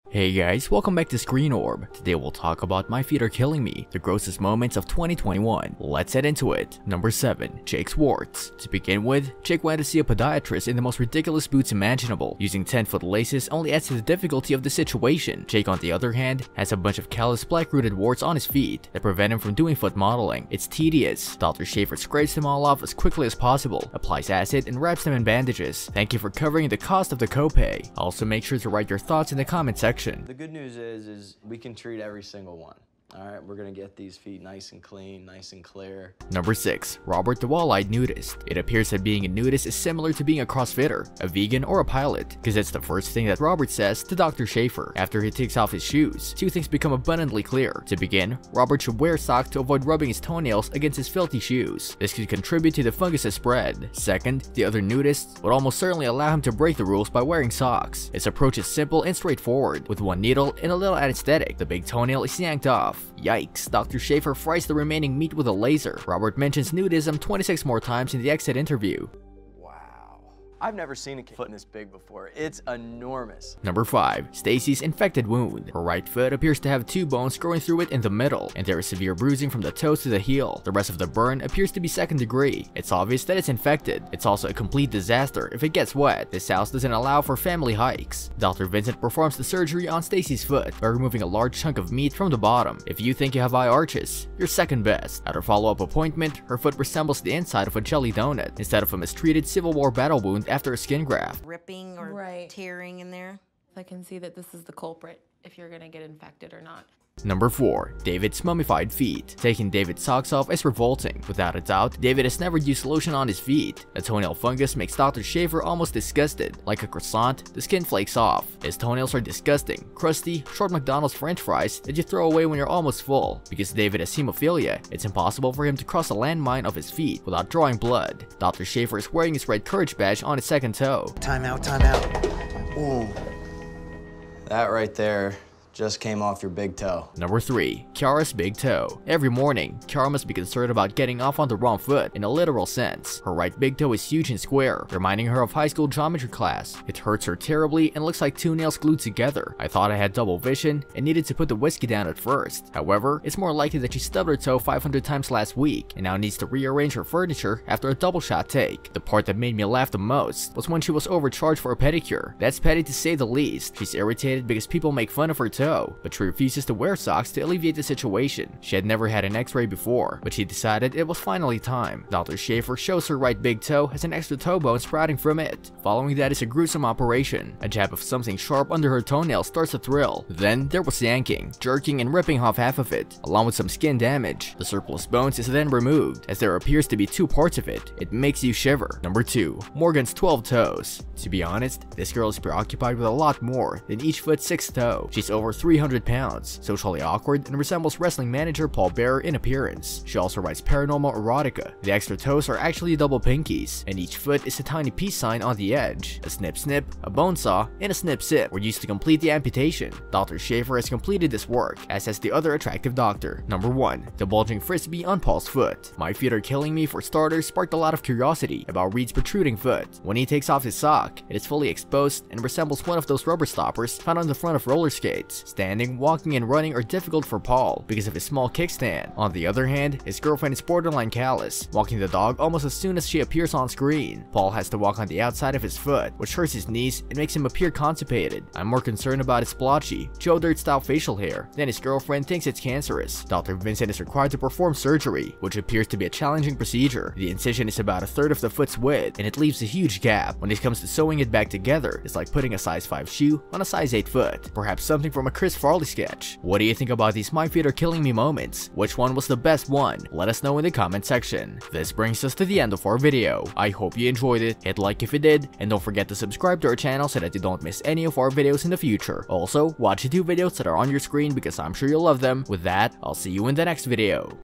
Hey guys, welcome back to Screen Orb. Today we'll talk about My Feet Are Killing Me, the grossest moments of 2021. Let's head into it. Number 7. Jake's warts. To begin with, Jake went to see a podiatrist in the most ridiculous boots imaginable. Using 10-foot laces only adds to the difficulty of the situation. Jake, on the other hand, has a bunch of callous black-rooted warts on his feet that prevent him from doing foot modeling. It's tedious. Dr. Schaefer scrapes them all off as quickly as possible, applies acid, and wraps them in bandages. Thank you for covering the cost of the copay. Also, make sure to write your thoughts in the comment section. The good news is we can treat every single one. All right, we're gonna get these feet nice and clean, nice and clear. Number 6. Robert the Wall-Eyed Nudist. It appears that being a nudist is similar to being a CrossFitter, a vegan, or a pilot, because it's the first thing that Robert says to Dr. Schaefer after he takes off his shoes. Two things become abundantly clear. To begin, Robert should wear socks to avoid rubbing his toenails against his filthy shoes. This could contribute to the fungus's spread. Second, the other nudists would almost certainly allow him to break the rules by wearing socks. His approach is simple and straightforward. With one needle and a little anesthetic, the big toenail is yanked off. Yikes, Dr. Schaefer fries the remaining meat with a laser. Robert mentions nudism 26 more times in the exit interview. I've never seen a foot this big before. It's enormous. Number 5. Staceys infected wound. Her right foot appears to have 2 bones growing through it in the middle, and there is severe bruising from the toes to the heel. The rest of the burn appears to be second degree. It's obvious that it's infected. It's also a complete disaster if it gets wet. This house doesn't allow for family hikes. Dr. Vincent performs the surgery on Stacy's foot by removing a large chunk of meat from the bottom. If you think you have high arches, you're second best. At her follow-up appointment, her foot resembles the inside of a jelly donut instead of a mistreated Civil War battle wound after a skin graft. Ripping or tearing in there. I can see that this is the culprit, if you're gonna get infected or not. Number 4. David's mummified feet. Taking David's socks off is revolting. Without a doubt, David has never used lotion on his feet. The toenail fungus makes Dr. Schaefer almost disgusted. Like a croissant, the skin flakes off. His toenails are disgusting, crusty, short McDonald's french fries that you throw away when you're almost full. Because David has hemophilia, it's impossible for him to cross a landmine of his feet without drawing blood. Dr. Schaefer is wearing his red courage badge on his second toe. Time out, time out. Ooh. That right there just came off your big toe. Number 3. Kiara's big toe. Every morning, Kiara must be concerned about getting off on the wrong foot in a literal sense. Her right big toe is huge and square, reminding her of high school geometry class. It hurts her terribly and looks like 2 nails glued together. I thought I had double vision and needed to put the whiskey down at first. However, it's more likely that she stubbed her toe 500 times last week and now needs to rearrange her furniture after a double shot take. The part that made me laugh the most was when she was overcharged for a pedicure. That's petty to say the least. She's irritated because people make fun of her toe, but she refuses to wear socks to alleviate the situation. She had never had an x-ray before, but she decided it was finally time. Dr. Schaefer shows her right big toe has an extra toe bone sprouting from it. Following that is a gruesome operation. A jab of something sharp under her toenail starts a thrill. Then there was yanking, jerking, and ripping off half of it, along with some skin damage. The surplus bones is then removed, as there appears to be 2 parts of it. It makes you shiver. Number 2. Morgan's 12 toes. To be honest, this girl is preoccupied with a lot more than each foot's 6th toe. She's over 300 pounds, socially awkward, and resembles wrestling manager Paul Bearer in appearance. She also writes paranormal erotica. The extra toes are actually double pinkies, and each foot is a tiny peace sign on the edge. A snip snip, a bone saw, and a snip sip were used to complete the amputation. Dr. Schaefer has completed this work, as has the other attractive doctor. Number 1. The bulging frisbee on Paul's foot. My Feet Are Killing Me, for starters, sparked a lot of curiosity about Reed's protruding foot. When he takes off his sock, it is fully exposed and resembles one of those rubber stoppers found on the front of roller skates. Standing, walking, and running are difficult for Paul because of his small kickstand. On the other hand, his girlfriend is borderline callous, walking the dog almost as soon as she appears on screen. Paul has to walk on the outside of his foot, which hurts his knees and makes him appear constipated. I'm more concerned about his blotchy, Joe Dirt-style facial hair than his girlfriend thinks it's cancerous. Dr. Vincent is required to perform surgery, which appears to be a challenging procedure. The incision is about 1/3 of the foot's width, and it leaves a huge gap. When it comes to sewing it back together, it's like putting a size 5 shoe on a size 8 foot. Perhaps something from a Chris Farley sketch. What do you think about these My Feet Are Killing Me moments? Which one was the best one? Let us know in the comment section. This brings us to the end of our video. I hope you enjoyed it. Hit like if you did, and don't forget to subscribe to our channel so that you don't miss any of our videos in the future. Also, watch the 2 videos that are on your screen because I'm sure you'll love them. With that, I'll see you in the next video.